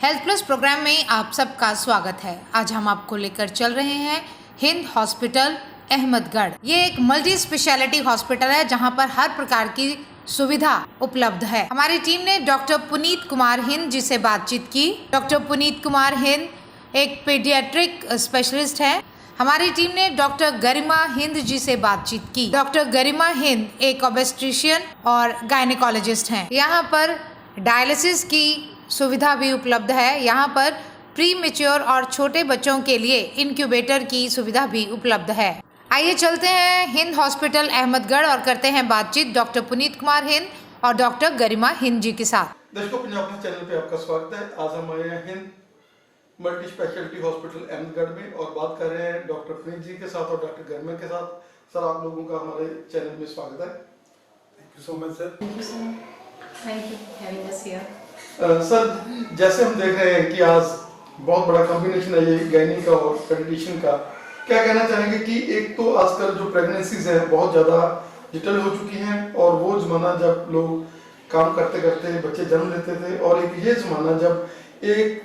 Health plus programme में आप सबका स्वागत है। आज हम आपको लेकर चल रहे हैं हिंद हॉस्पिटल अहमदगढ़। ये एक मल्टी स्पेशलिटी हॉस्पिटल है जहां पर हर प्रकार की सुविधा उपलब्ध है। हमारी टीम ने डॉक्टर पुनीत कुमार हिंद जी से बातचीत की। डॉक्टर पुनीत कुमार हिंद एक पीडियाट्रिक स्पेशलिस्ट है। हमारी टीम ने डॉक्टर गरिमा हिंद जी से बातचीत की। डॉक्टर गरिमा हिंद एक ऑब्स्टेट्रिशियन और गायनेकोलॉजिस्ट हैं। यहाँ पर डायलिसिस की सुविधा भी उपलब्ध है। यहाँ पर प्री मैच्योर और छोटे बच्चों के लिए इनक्यूबेटर की सुविधा भी उपलब्ध है। आइए चलते हैं हिंद हॉस्पिटल अहमदगढ़ और करते हैं बातचीत डॉक्टर पुनीत कुमार हिंद और डॉक्टर गरिमा हिंद जी के साथ। दर्शकों, पंजाब चैनल पे आपका स्वागत है। आज हम आए हैं Hind multi speciality hospital Ahmedgarh में और बात कर रहे हैं डॉक्टर पुनीत जी के साथ और डॉक्टर गरिमा के साथ। सर, आप लोगों का हमारे चैनल में स्वागत है। Thank you so much sir. Thank you sir. Thank you having us here. Sir, जैसे हम देख रहे हैं कि आज बहुत बड़ा कॉम्बिनेशन है ये गायनी का और पेडियाट्रिशियन का। क्या कहना चाहेंगे कि एक तो आजकल जो प्रेगनेंसीज हैं बहुत ज़्यादा डिटेल हो चुकी हैं और वो ज़माना जब लोग काम करते करते बच्चे जन्म लेते थे, और एक ये ज़माना जब एक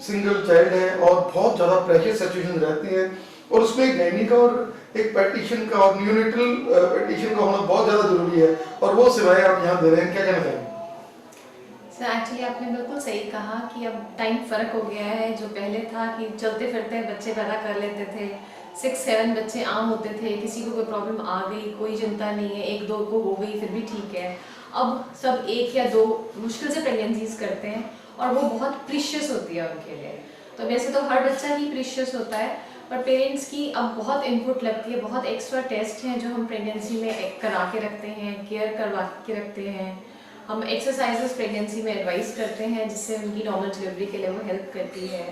सिंगल चाइल्ड है और बहुत ज़्यादा प्रेशर सिचुएशन रहती हैं और उसमें गायनी का और एक पेडियाट्रिशियन का और न्यूनेटल पेडियाट्रिशियन का होना बहुत ज़्यादा ज़रूरी है, और वो सेवाएं आप यहाँ दे रहे हैं। क्या कहना चाहेंगे? सर, एक्चुअली आपने बिल्कुल सही कहा कि अब टाइम फ़र्क हो गया है। जो पहले था कि चलते फिरते बच्चे पैदा कर लेते थे, 6-7 बच्चे आम होते थे, किसी को कोई प्रॉब्लम आ गई कोई चिंता नहीं है, 1-2 को हो गई फिर भी ठीक है। अब सब 1 या 2 मुश्किल से प्रेगनेंसीज करते हैं और वो बहुत प्रीशियस होती है उनके लिए। तो वैसे तो हर बच्चा ही प्रीशियस होता है, पर पेरेंट्स की अब बहुत इनपुट लगती है। बहुत एक्स्ट्रा टेस्ट हैं जो हम प्रेगनेंसी में करा के रखते हैं, केयर करवा के रखते हैं। हम एक्सरसाइजेस प्रेगनेंसी में एडवाइस करते हैं जिससे उनकी नॉर्मल डिलीवरी के लिए वो हेल्प करती है।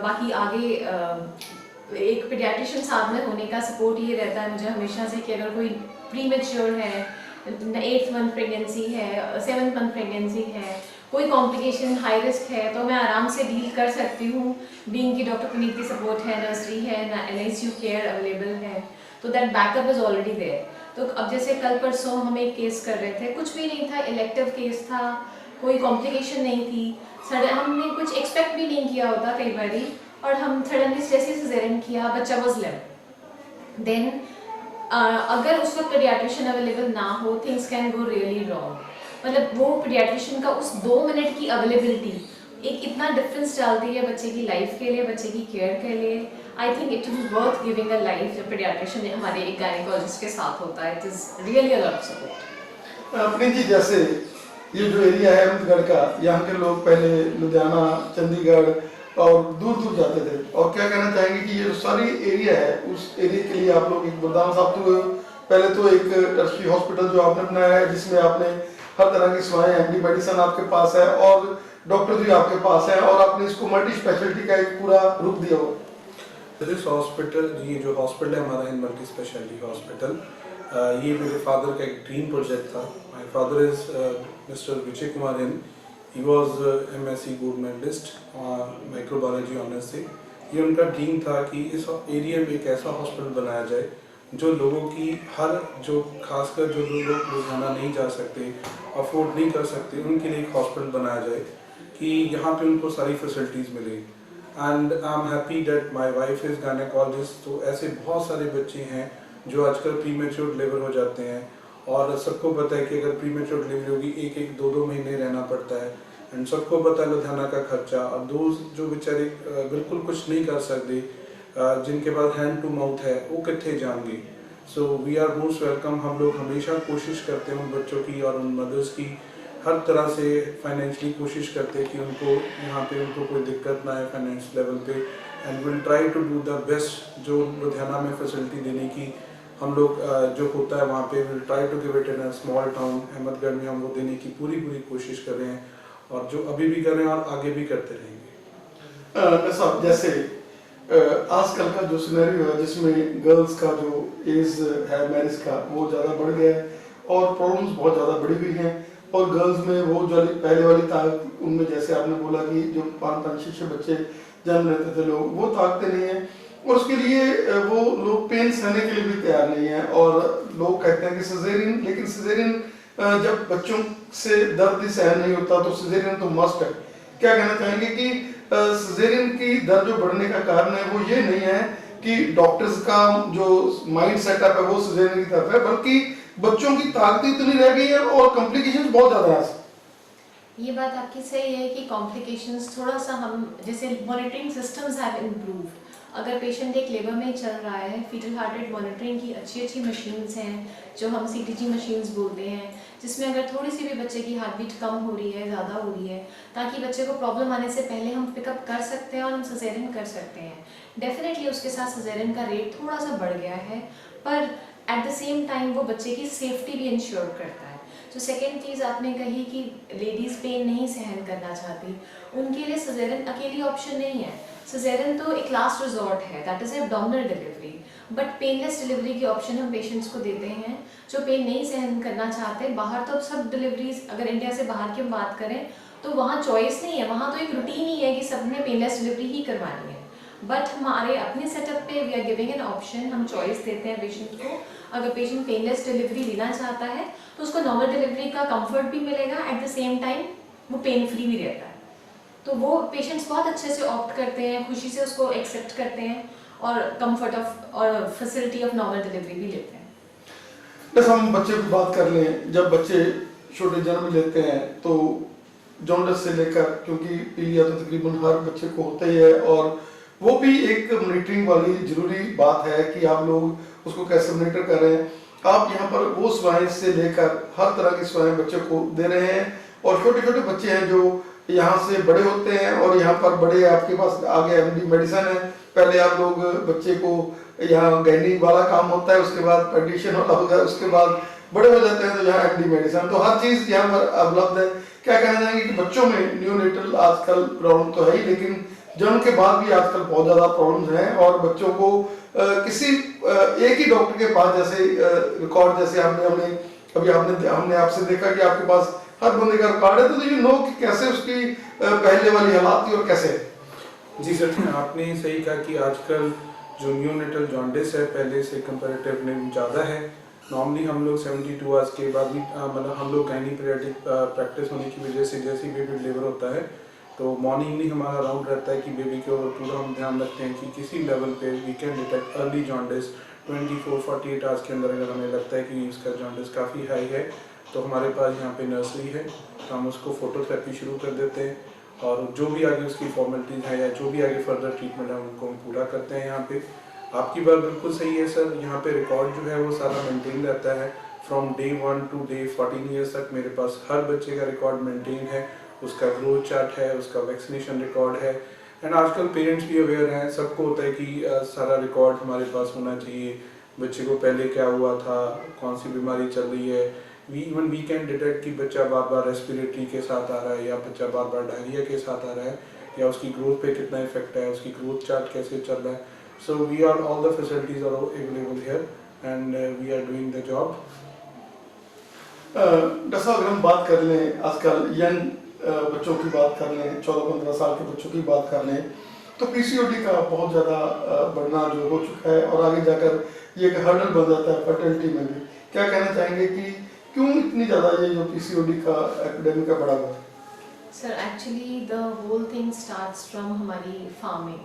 बाकी आगे एक पीडियाट्रिशियन साथ में होने का सपोर्ट ये रहता है मुझे हमेशा से कि अगर कोई प्री मैच्योर है, 8th मंथ प्रेगनेंसी है, 7th मंथ प्रेगनेंसी है, कोई कॉम्प्लिकेशन हाई रिस्क है, तो मैं आराम से डील कर सकती हूँ। बीइंग की डॉक्टर पुनीत की सपोर्ट है, नर्सरी है, NICU केयर अवेलेबल है, तो that backup is already there. तो अब जैसे कल परसों हम एक केस कर रहे थे, कुछ भी नहीं था, इलेक्टिव केस था, कोई कॉम्प्लिकेशन नहीं थी। हमने कुछ एक्सपेक्ट भी नहीं किया होता कई बारी, और हम सडनली सिजेरियन किया, बच्चा वाज लिव। देन अगर उस वक्त पीडियाट्रिशियन अवेलेबल ना हो, things can go really wrong. मतलब वो पीडियाट्रिशियन का उस 2 मिनट की अवेलेबिलिटी एक इतना डिफरेंस डालती है बच्चे की लाइफ के लिए, बच्चे की केयर के लिए। I think it is worth giving a life जब पीडियाट्रिशियन हमारे एक गायनेकोलॉजिस्ट के साथ होता है। It is really a lot of support. अपनी जी, जैसे ये जो एरिया है अहमदगढ़ का, यहाँ के लोग पहले लुधियाना, चंडीगढ़ और दूर दूर जाते थे, और क्या कहना चाहेंगे कि ये जो सारी एरिया है उस एरिया के लिए आप लोग एक वरदान साबित हुए। पहले तो एक टर्शरी हॉस्पिटल जो आपने बनाया है जिसमें आपने हर तरह की सेवाएं, MD मेडिसिन आपके पास है और डॉक्टर भी आपके पास हैं, और आपने इसको मल्टी स्पेशलिटी का एक पूरा रूप दिया हुआ। दिस हॉस्पिटल, ये जो हॉस्पिटल है हमारा इन मल्टी स्पेशलिटी हॉस्पिटल, ये मेरे फादर का एक ड्रीम प्रोजेक्ट था। My father is mister Vijay Kumar Hind. He was MSc gold medalist microbiology honours से। ये उनका ड्रीम था कि इस एरिया में एक ऐसा हॉस्पिटल बनाया जाए जो लोगों की जो खासकर जो लोग लुधियाना नहीं जा सकते, अफोर्ड नहीं कर सकते, उनके लिए एक हॉस्पिटल बनाया जाए कि यहाँ पे उनको सारी फैसिलिटीज़ मिले। And I am happy that my wife is gynaecologist. तो ऐसे बहुत सारे बच्चे हैं जो आजकल प्री मैच्योर डिलीवर हो जाते हैं, और सबको पता है कि अगर प्री मैच्योर डिलीवरी होगी 1-1, 2-2 महीने रहना पड़ता है। एंड सबको पता है लुधियाना का खर्चा, और जो बेचारे बिल्कुल कुछ नहीं कर सकते, जिनके पास हैंड टू माउथ है, वो कितने जाएंगे। So we are most welcome. हम लोग हमेशा कोशिश करते हैं उन बच्चों की और उन मदर्स की हर तरह से फाइनेंशियली कोशिश करते हैं कि उनको यहाँ पे उनको कोई दिक्कत ना आए फाइनेंस लेवल पे। And will try to do the best जो लुधियाना में फैसिलिटी देने की हम लोग जो होता है वहाँ पे will try to give it in a small town Ahmedgarh में हम वो देने की पूरी कोशिश कर रहे हैं, और जो अभी भी कर रहे हैं और आगे भी करते रहेंगे। जैसे आजकल का जो सिनेरियो है जिसमें गर्ल्स का जो एज है मैरिज का वो ज़्यादा बढ़ गया है और प्रॉब्लम्स बहुत ज़्यादा बढ़ी हुई हैं, और गर्ल्स में वो जो पहले वाली ताकत उनमें, जैसे आपने बोला कि जो 5-6 बच्चे जन्म लेते थे लोग, वो ताकतें नहीं हैं, और उसके लिए वो लोग पेन सहने के लिए भी तैयार नहीं है। और लोग कहते हैं कि सिजेरियन, लेकिन सिजेरियन जब बच्चों से दर्द ही सहन नहीं होता तो सिजेरियन तो मस्ट है। क्या कहना चाहेंगे कि सिजेरियन की दर जो बढ़ने का कारण है वो ये नहीं है कि डॉक्टर्स का जो माइंड सेटअप है वो सिजेरियन की तरफ है, बल्कि बच्चों की ताकत इतनी रह गई है और कॉम्प्लिकेशंस बहुत ज्यादा है। ये बात आपकी सही है कि कॉम्प्लिकेशंस थोड़ा सा हम जैसे मॉनिटरिंग सिस्टम्स हैव इम्प्रूव्ड। अगर पेशेंट एक लेबर में चल रहा है, फीटल हार्ट रेट मॉनिटरिंग की अच्छी मशीन्स हैं जो हम CTG मशीन्स बोलते हैं, जिसमें अगर थोड़ी सी भी बच्चे की हार्ट बीट कम हो रही है, ज़्यादा हो रही है, ताकि बच्चे को प्रॉब्लम आने से पहले हम पिकअप कर सकते हैं और हम सिजेरियन कर सकते हैं। डेफिनेटली उसके साथ सिजेरियन का रेट थोड़ा सा बढ़ गया है, पर एट द सेम टाइम वो बच्चे की सेफ्टी भी इंश्योर करता है। तो सेकेंड चीज़ आपने कही कि लेडीज़ पेन नहीं सहन करना चाहती, उनके लिए सिजेरियन अकेली ऑप्शन नहीं है। सिजेरियन तो एक लास्ट रिजॉर्ट है, that is abdominal delivery, but painless delivery की ऑप्शन हम पेशेंट्स को देते हैं जो पेन नहीं सहन करना चाहते। बाहर तो सब डिलीवरीज, अगर इंडिया से बाहर की हम बात करें तो वहाँ चॉइस नहीं है, वहाँ तो एक रूटीन ही है कि सबने पेनलेस डिलीवरी ही करवानी है। बट हमारे अपने सेटअप पे we are giving an option, हम चॉइस देते हैं पेशेंट को। अगर पेशेंट पेनलेस डिलीवरी लेना चाहता है तो उसको नॉर्मल डिलीवरी का कंफर्ट भी मिलेगा, एट द सेम टाइम वो पेन फ्री भी रहता है। तो वो पेशेंट्स बहुत अच्छे से ऑप्ट करते हैं, खुशी से उसको एक्सेप्ट करते हैं और कंफर्ट ऑफ और फैसिलिटी ऑफ नॉर्मल डिलीवरी भी लेते हैं। जैसे हम बच्चे की बात कर लें, जब बच्चे छोटे जन्म लेते हैं तो जॉन्डिस से लेकर, क्योंकि पीलिया तो तकरीबन हर बच्चे को होता ही है, और वो भी एक मॉनिटरिंग वाली जरूरी बात है कि आप लोग उसको कैसे मॉनिटर कर रहे हैं। आप यहाँ पर वो सेवाएं से लेकर हर तरह की सेवाएं बच्चे को दे रहे हैं, और छोटे छोटे बच्चे हैं जो यहाँ से बड़े होते हैं, और यहाँ पर बड़े आपके पास आगे MD मेडिसिन है। पहले आप लोग बच्चे को यहाँ गायनी वाला काम होता है, उसके बाद पेडिशन वाला होता है, उसके बाद बड़े हो जाते हैं तो यहाँ MD मेडिसिन, तो हर चीज यहाँ पर उपलब्ध है। क्या कहना चाहेंगे कि बच्चों में न्यूनेटल आजकल प्रॉब्लम तो है ही, लेकिन जन्म के बाद भी आजकल बहुत ज्यादा प्रॉब्लम्स हैं, और बच्चों को किसी एक ही डॉक्टर के पास, जैसे रिकॉर्ड जैसे हमने आपसे देखा कि आपके पास हर बंदे का रिकॉर्ड है, तो यू नो कि कैसे उसकी पहले वाली हालात थी और कैसे। जी सर, आपने सही कहा कि आजकल जो न्यूनेटल जॉन्डिस है पहले से कंपैरेटिवली ज़्यादा है। नॉर्मली हम लोग 72 आवर्स के बाद भी मतलब हम लोग गायनी पीरियडिक प्रैक्टिस होने की वजह से जैसे बेबी डिलीवर होता है तो मॉर्निंग में हमारा राउंड रहता है कि बेबी के ऊपर पूरा हम ध्यान रखते हैं कि किसी लेवल पे we can detect early jaundice 24-48 hours के अंदर। अगर हमें लगता है कि इसका जॉन्डिस काफ़ी हाई है तो हमारे पास यहाँ पे नर्सरी है, तो हम उसको फोटोथेरेपी शुरू कर देते हैं, और जो भी आगे उसकी फॉर्मेलिटीज़ है या जो भी आगे फर्दर ट्रीटमेंट है उनको हम पूरा करते हैं। यहाँ पे आपकी बात बिल्कुल सही है सर, यहाँ पे रिकॉर्ड जो है वो सारा मेंटेन रहता है from day 1 to day 14 years तक। मेरे पास हर बच्चे का रिकॉर्ड मेंटेन है, उसका ग्रोथ चार्ट है, उसका वैक्सीनेशन रिकॉर्ड है, एंड आजकल पेरेंट्स भी अवेयर हैं, सबको होता है कि सारा रिकॉर्ड हमारे पास होना चाहिए, बच्चे को पहले क्या हुआ था, कौन सी बीमारी चल रही है। वी कैन डिटेक्ट कि बच्चा बार बार रेस्पिरेटरी के साथ आ रहा है या बच्चा बार बार डायरिया के साथ आ रहा है, या उसकी ग्रोथ पे कितना इफेक्ट है, उसकी ग्रोथ चार्ट कैसे चल रहा है। So we are all the facilities are available here and we are doing the job. Doctor साहब, अगर हम बात कर लें आजकल यंग बच्चों की बात कर लें, 14-15 साल के बच्चों की बात कर लें, तो PCOD का बहुत ज़्यादा बढ़ना जो हो चुका है, और आगे जाकर ये एक हर्डल बन जाता है फर्टिलिटी में भी। क्या कहना चाहेंगे कि क्यों इतनी ज़्यादा ये जो PCOD का एपिडेमिक का बढ़ा हुआ है? Sir actually the whole thing starts from हमारी फार्मिंग।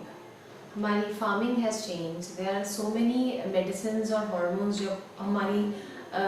हमारी farming has change, there are so many medicines और हार्मोन्स जो हमारी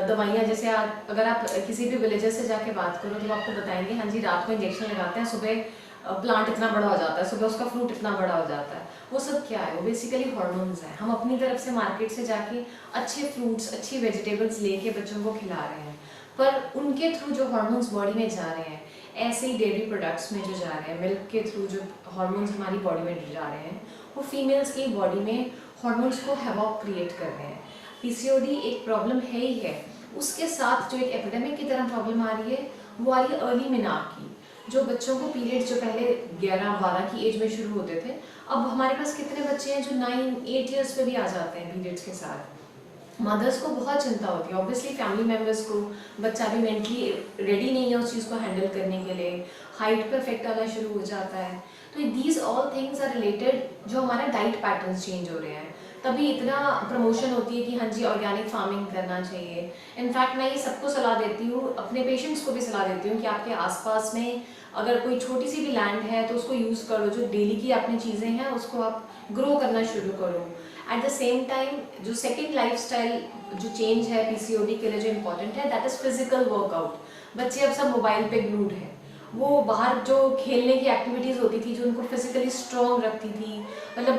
दवाइयाँ, जैसे अगर आप किसी भी विलेजर से जाके बात करो तो आपको बताएंगे हाँ जी रात को इंजेक्शन लगाते हैं, सुबह प्लांट इतना बड़ा हो जाता है, सुबह उसका फ्रूट इतना बड़ा हो जाता है। वो सब क्या है? वो बेसिकली हार्मोन्स हैं। हम अपनी तरफ से मार्केट से जाके अच्छे फ्रूट्स, अच्छी वेजिटेबल्स लेके बच्चों को खिला रहे हैं, पर उनके थ्रू जो हार्मोन्स बॉडी में जा रहे हैं, ऐसे ही डेयरी प्रोडक्ट्स में जो जा रहे हैं, मिल्क के थ्रू जो हार्मोन्स हमारी बॉडी में जा रहे हैं, वो फीमेल्स की बॉडी में हार्मोन्स को हैवॉक क्रिएट कर रहे हैं। PCOD एक प्रॉब्लम है ही है, उसके साथ जो एक एपिडेमिक की तरह प्रॉब्लम आ रही है वो आ रही है अर्ली मिनाप की। जो बच्चों को पीरियड जो पहले 11-12 की एज में शुरू होते थे, अब हमारे पास कितने बच्चे हैं जो 9-8 ईयर्स पे भी आ जाते हैं पीरियड्स के साथ। मदर्स को बहुत चिंता होती है, ऑब्वियसली फैमिली मेम्बर्स को, बच्चा भी मेंटली रेडी नहीं है उस चीज़ को हैंडल करने के लिए, हाइट पर इफेक्ट आना शुरू हो जाता है। तो these all things are related, जो हमारा डाइट पैटर्न्स चेंज हो रहे हैं, तभी इतना प्रमोशन होती है कि हाँ जी ऑर्गेनिक फार्मिंग करना चाहिए। इनफैक्ट मैं ये सबको सलाह देती हूँ, अपने पेशेंट्स को भी सलाह देती हूँ कि आपके आसपास में अगर कोई छोटी सी भी लैंड है तो उसको यूज़ करो, जो डेली की अपनी चीज़ें हैं उसको आप ग्रो करना शुरू करो। एट द सेम टाइम जो सेकेंड लाइफस्टाइल जो चेंज है पीसीओडी के लिए जो इम्पोर्टेंट है, दैट इज़ फिजिकल वर्कआउट। बच्चे अब सब मोबाइल पे ग्लूड हैं, वो बाहर जो खेलने की एक्टिविटीज़ होती थी जो उनको फिजिकली स्ट्रॉन्ग रखती थी, मतलब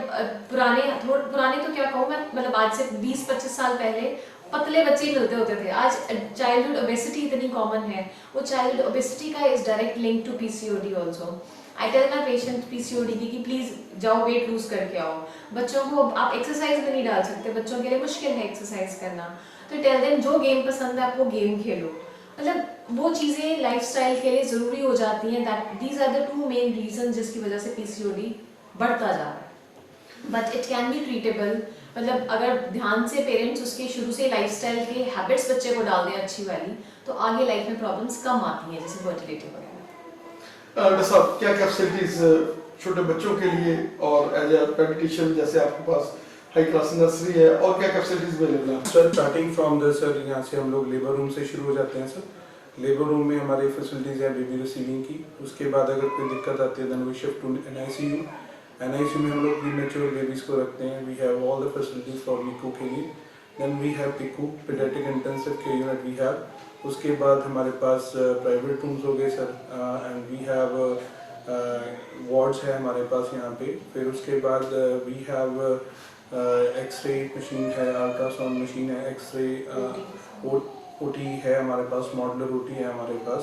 पुराने तो क्या कहूँ मैं, मतलब आज से 20-25 साल पहले पतले बच्चे ही मिलते होते थे। आज चाइल्डहुड ओबेसिटी इतनी कॉमन है, वो चाइल्ड ओबेसिटी का is direct link to PCOD also. I tell my patient PCOD की कि प्लीज़ जाओ वेट लूज करके आओ। बच्चों को आप एक्सरसाइज में नहीं डाल सकते, बच्चों के लिए मुश्किल है एक्सरसाइज करना, तो टेल देम जो गेम पसंद है आप वो गेम खेलो। मतलब वो चीज़ें लाइफस्टाइल के लिए ज़रूरी हो जाती हैं। That these are the 2 main reason जिसकी वजह से पीसीओडी बढ़ता जा रहा है। But it can be treatable. मतलब अगर ध्यान से पेरेंट्स उसके शुरू से लाइफस्टाइल के हैबिट्स बच्चे को डाल दें अच्छी वाली, तो आगे लाइफ में प्रॉब्लम्स कम आती हैं, जैसे फर्टिलिटी वगैरह। डॉक्टर साहब, क्या क्या फैसिलिटीज छोटे बच्चों के लिए और एज ए पेडिट्रिशियन जैसे आपके पास हाई क्लास नर्सरी है, और क्या क्या फैसिलिटीज अवेलेबल हैं? Sir starting from the sir यहाँ से हम लोग लेबर रूम से शुरू हो जाते हैं सर। लेबर रूम में हमारी फैसिलिटीज़ है बेबी रिसीविंग की। उसके बाद अगर कोई दिक्कत आती है then we shift to NICU. NICU में हम लोग प्रीमेच्योर बेबीज़ को रखते हैं। We have all the facilities for PICU के लिए। Then we have PICU paediatric intensive care unit we have. उसके बाद हमारे पास प्राइवेट रूम्स हो गए sir, and we have wards है हमारे पास यहाँ पे। फिर उसके बाद वी हैव एक्सरे मशीन है, अल्ट्रासाउंड मशीन है, एक्सरे ओटी है हमारे पास, मॉडलर ओटी है हमारे पास।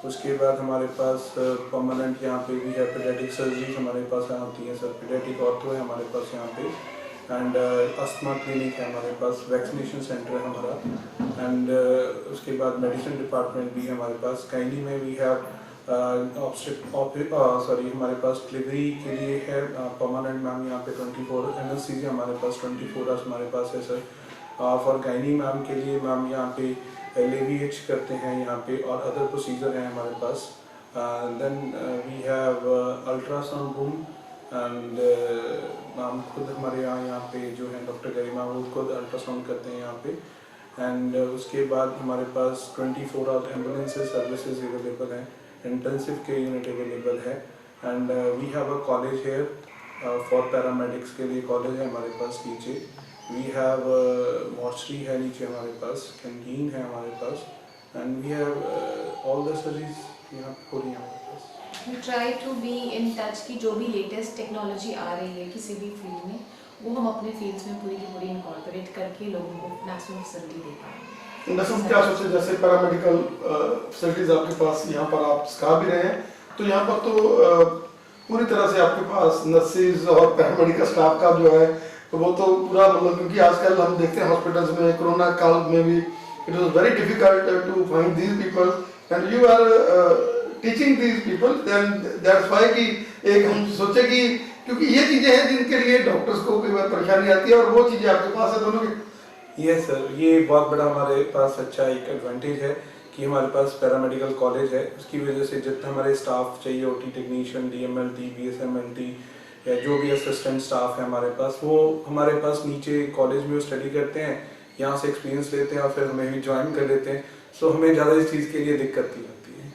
उसके बाद हमारे पास परमानेंट यहाँ पे भी है पीडियाट्रिक सर्जरी हमारे पास आती है सर, पीडियाट्रिक ऑर्थो है हमारे पास यहाँ पे, एंड अस्थमा क्लिनिक है हमारे पास, वैक्सीनेशन सेंटर है हमारा, एंड उसके बाद मेडिसिन डिपार्टमेंट भी है हमारे पास। गायनी में वी हैव हमारे पास डिलीवरी के लिए है परमानेंट मैम यहाँ पे 24 एनएससीजी हमारे पास 24 आवर्स हमारे पास है सर। फॉर गायनी मैम के लिए मैम यहाँ पे LAVH करते हैं यहाँ पे, और अदर प्रोसीजर हैं हमारे पास। Then we have ultrasound room, and ma'am खुद हमारे यहाँ पे जो है डॉक्टर गरिमा वो खुद अल्ट्रासाउंड करते हैं यहाँ पे। एंड उसके बाद हमारे पास 24 आवर एम्बुलेंसेज सर्विसेज अवेलेबल हैं, इंटेंसिव केयर यूनिट अवेलेबल है, and we have a college here for paramedics के लिए कॉलेज है हमारे पास नीचे। वी हैव मॉर्चरी है नीचे हमारे पास, कैंटीन है हमारे पास, and we have all the service यहाँ हो रही है हमारे पास। We try to be in touch की जो भी लेटेस्ट टेक्नोलॉजी आ रही है किसी भी फील्ड में, वो हम अपने फील्ड्स में पूरी की पूरी इनकॉर्पोरेट करके लोगों को मैक्सिमम फैसिलिटी दे पाएंगे। नसम, क्या सोचे जैसे पैरामेडिकल फैसिलिटीज आपके पास यहाँ पर आप सिखा भी रहे हैं, तो यहाँ पर तो पूरी तरह से आपके पास नर्सेज और पैरामेडिकल स्टाफ का जो है तो वो तो पूरा, मतलब क्योंकि आजकल हम देखते हैं हॉस्पिटल्स में कोरोना काल में भी it was very difficult to find these people and you are teaching these people, then that's why कि एक हम सोचे कि क्योंकि ये चीजें हैं जिनके लिए डॉक्टर्स को कई बार परेशानी आती है और वो चीजें आपके पास है दोनों की। यस सर, ये बहुत बड़ा हमारे पास अच्छा एक एडवांटेज है कि हमारे पास पैरामेडिकल कॉलेज है। उसकी वजह से जितना हमारे स्टाफ चाहिए, OT टेक्नीशियन, DMLT, BSMLT या जो भी असिस्टेंट स्टाफ है हमारे पास, वो हमारे पास नीचे कॉलेज में स्टडी करते हैं, यहाँ से एक्सपीरियंस लेते हैं और फिर हमें भी ज्वाइन कर लेते हैं। सो हमें ज़्यादा इस चीज़ के लिए दिक्कत नहीं होती है।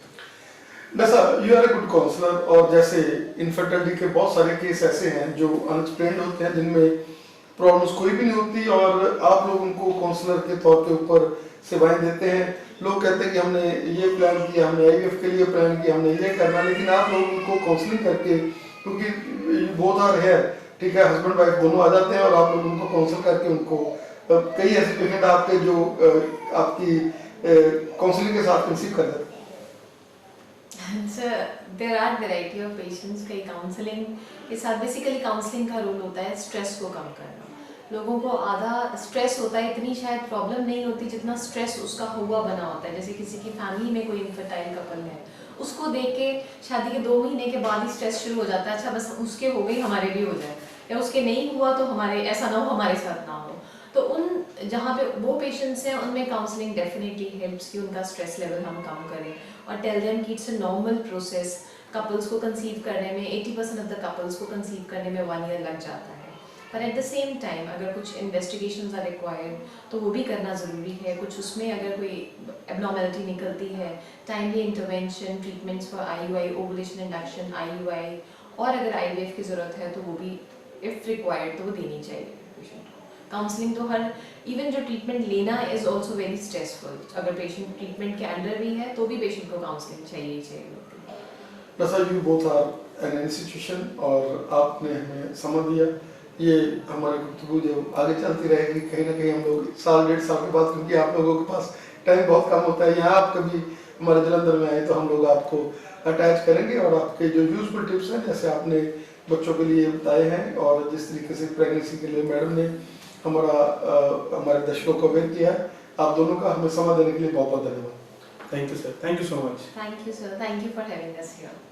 वैसा you are a good counsellor, और जैसे इनफर्टिलिटी के बहुत सारे केस ऐसे हैं जो अनएक्सप्लेन्ड होते हैं, जिनमें प्रॉब्लम्स कोई भी नहीं होती, और आप लोग उनको काउंसलर के तौर पे ऊपर सेवाएं देते हैं। लोग कहते हैं कि हमने ये प्लान किया, हमने IVF के लिए प्लान किया, हमने ये करना, लेकिन आप लोग उनको काउंसलिंग करके, क्योंकि बोथ आर है, ठीक है, हस्बैंड वाइफ दोनों आ जाते हैं, और आप लोग उनको काउंसल करके उनको कई ऐसे पेशेंट आपके जो आपकी काउंसलिंग के साथ कंसीव कर देते हैं। Sir, there are variety of patients। कई काउंसलिंग के साथ बेसिकली काउंसलिंग का रोल होता है स्ट्रेस को कम करना। लोगों को आधा स्ट्रेस होता है, इतनी शायद प्रॉब्लम नहीं होती जितना स्ट्रेस उसका हुआ बना होता है। जैसे किसी की फैमिली में कोई इनफर्टाइल कपल है, उसको देख के शादी के 2 महीने के बाद ही स्ट्रेस शुरू हो जाता है, अच्छा बस उसके हो गई हमारे भी हो जाए, या उसके नहीं हुआ तो हमारे ऐसा ना हो, हमारे साथ ना हो। तो उन जहाँ पे वो पेशेंट्स हैं उनमें काउंसलिंग डेफिनेटली हेल्प्स कि उनका स्ट्रेस लेवल हम कम करें, और टेल देम कि it's a normal process. Couples को कंसीव करने में 80% ऑफ द कपल्स को कंसीव करने में 1 ईयर लग जाता है। पर एट द सेम टाइम अगर कुछ इन्वेस्टिगेशंस आर रिक्वायर्ड तो वो भी करना ज़रूरी है। कुछ उसमें अगर कोई एबनॉर्मेलिटी निकलती है, timely intervention, treatments for IUI, ovulation induction, IUI, और अगर IVF की ज़रूरत है तो वो भी इफ़ रिक्वायर्ड तो वो देनी चाहिए पेशेंट को। काउंसलिंग तो हर इवन जो ट्रीटमेंट लेना इज़ ऑल्सो वेरी स्ट्रेसफुल। अगर पेशेंट ट्रीटमेंट के अंडर भी है तो भी पेशेंट को काउंसलिंग चाहिए ही चाहिए होती है। Doctor you both are an institution और आपने हमें समय दिया। ये हमारी गुफ्तगू जो आगे चलती रहेगी, कहीं ना कहीं हम लोग साल डेढ़ साल के बाद, क्योंकि आप लोगों के पास टाइम बहुत कम होता है, यहाँ आप कभी हमारे जलंधर में आए तो हम लोग आपको अटैच करेंगे और आपके जो यूजफुल टिप्स हैं जैसे आपने बच्चों के लिए बताए हैं और जिस तरीके से प्रेगनेंसी के लिए मैडम ने हमारे दर्शकों को अवेयर किया है, आप दोनों का हमें समय देने के लिए बहुत बहुत धन्यवाद। Thank you sir, thank you so much. Thank you sir, thank you for having us here.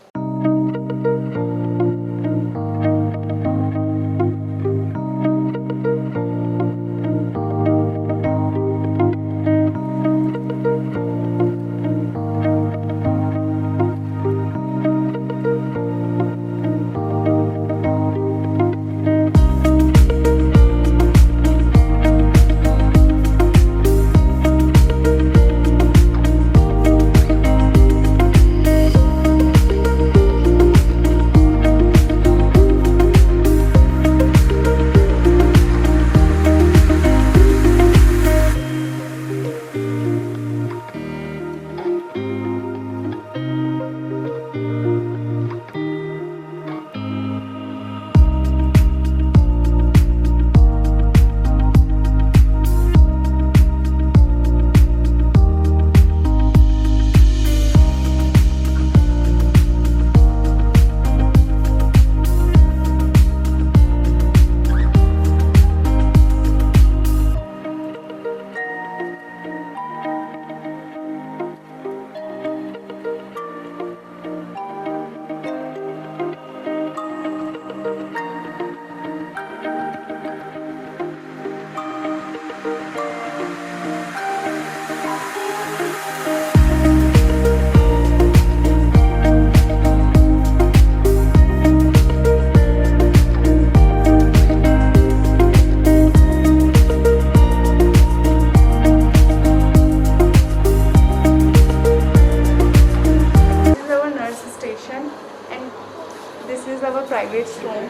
private room.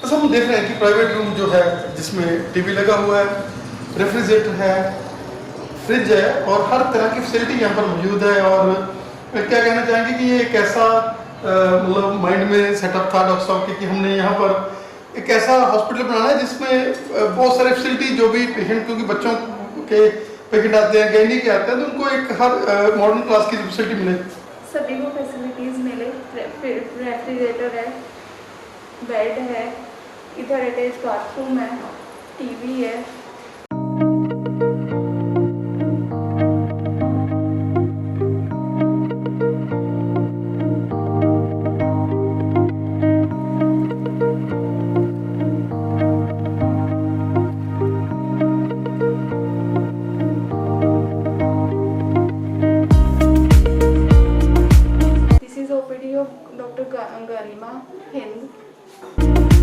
बस हम देख रहे हैं कि प्राइवेट रूम जो है जिसमें टीवी लगा हुआ है, रेफ्रिजरेटर है, फ्रिज है और हर तरह की फैसिलिटी यहाँ पर मौजूद है। और क्या कहना चाहेंगे कि ये एक ऐसा मतलब माइंड में सेटअप था डॉक्टर साहब कि हमने यहाँ पर एक ऐसा हॉस्पिटल बनाना है जिसमें बहुत सारे फैसिलिटी जो भी पेशेंट, क्योंकि बच्चों के पेशेंट आते हैं, गैनी के आते हैं, तो उनको एक हर मॉडर्न क्लास की फैसिलिटी मिले, सभी को फैसिलिटीज़ मिले। रेफ्रिजरेटर है, बेड है, इधर अटैच बाथरूम है, टीवी है। This is OPD of Dr. Garima Hind.